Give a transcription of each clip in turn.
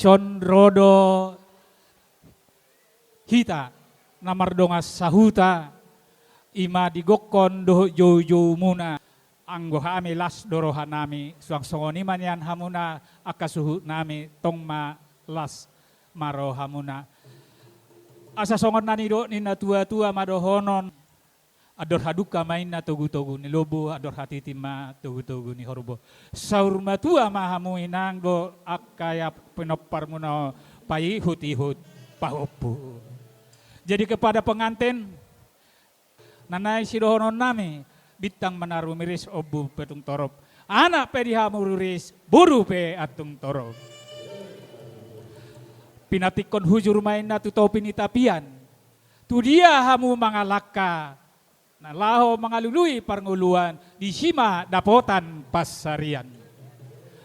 ison rodo hita namardongas sahuta ima digokon doho jojo muna anggo hami las doroha nami suang songoni manyan hamuna akasuhu nami tongma las maro hamuna asa songon nani do nina tua-tua madohonon ador haduka main na togu-togu ni lobo ador hati tima togu-togu ni horbo saur matua mahamu inang do akaya penopar muna pai hut-ihut pahopu. Jadi kepada pengantin nanai sidohonon nami bitang menaruh miris obu petung torop anak pediha mururis buru pe atung torop pinatikon hujur main na tutopi ni tapian tu dia hamu mangalaka na laho mangalului parnguluan di sima dapotan pasarian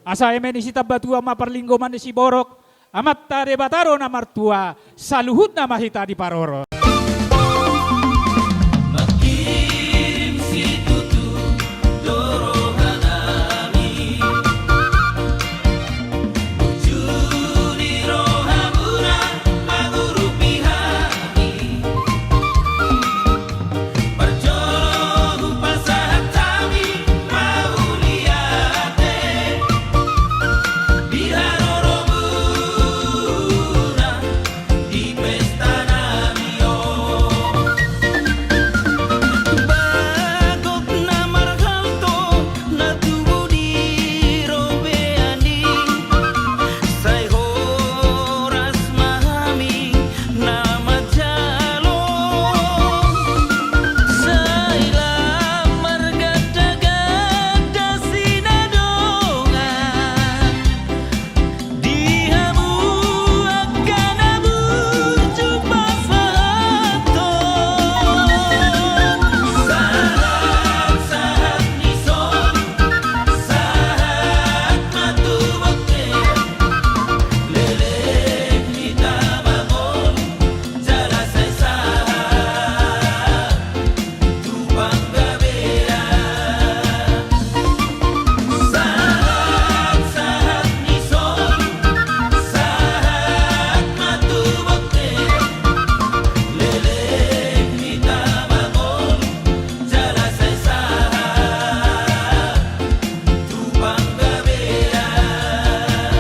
asa emen isi tabatua ma perlinggoman di si borok amat tade bataro na martua saluhut na mahita di paroro.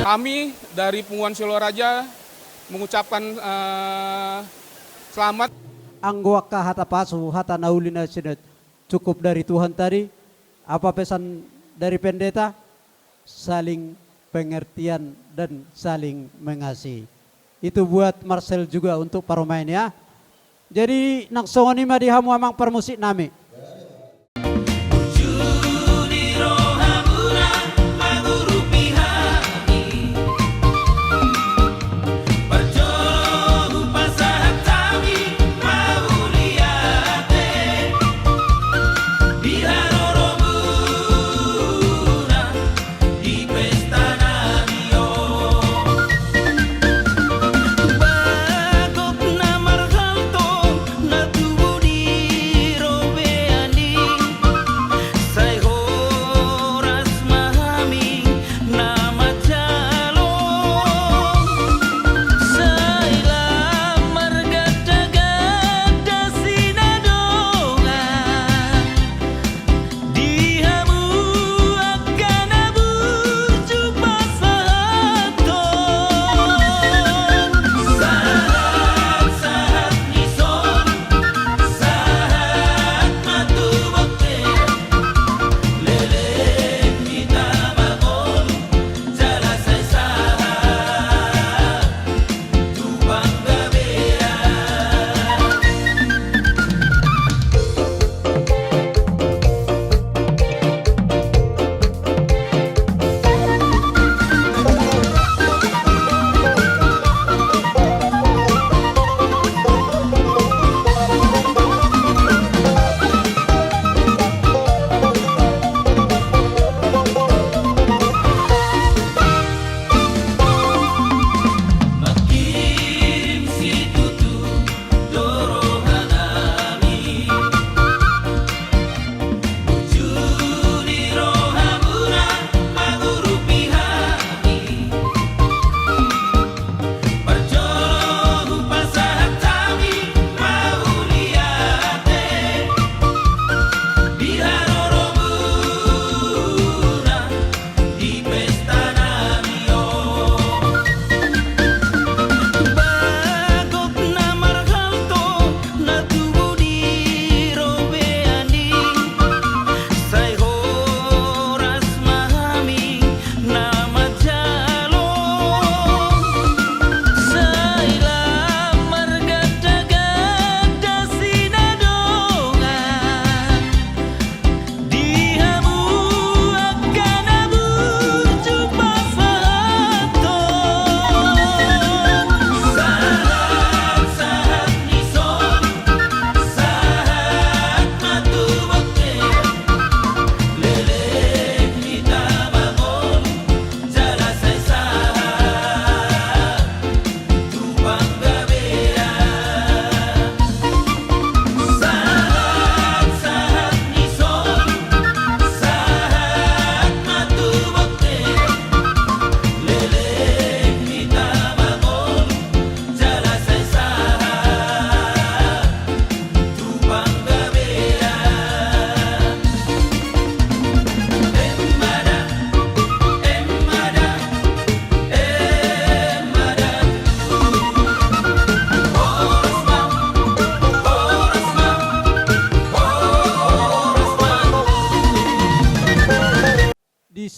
Kami dari Punggungan Siloraja mengucapkan selamat. Anggwaka hata pasu hata naulina sudah cukup dari Tuhan tadi. Apa pesan dari pendeta? Saling pengertian dan saling mengasihi. Itu buat Marcel juga untuk paromain ya. Jadi nak songoni madi hamu amang permusik nami.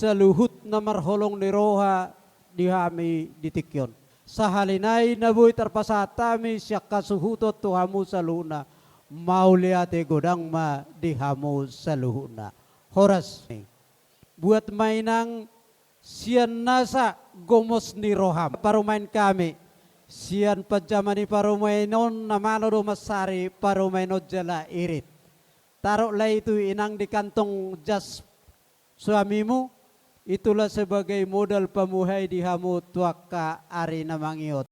saluhut na marholong ni roha di hami ditikyon. Sahalinay nabuy terpasatami siya kasuhutot tuhamu saluna mauliate godang ma dihamu saluhuna. Horas buat mainang sian nasa gomos ni roham parumain kami sian pajamani parumainon namano do masari parumaino jala irit. Taruhlah itu inang di kantong jas suamimu, itulah sebagai modal pamuhay di hamu tuaka ari namangiot.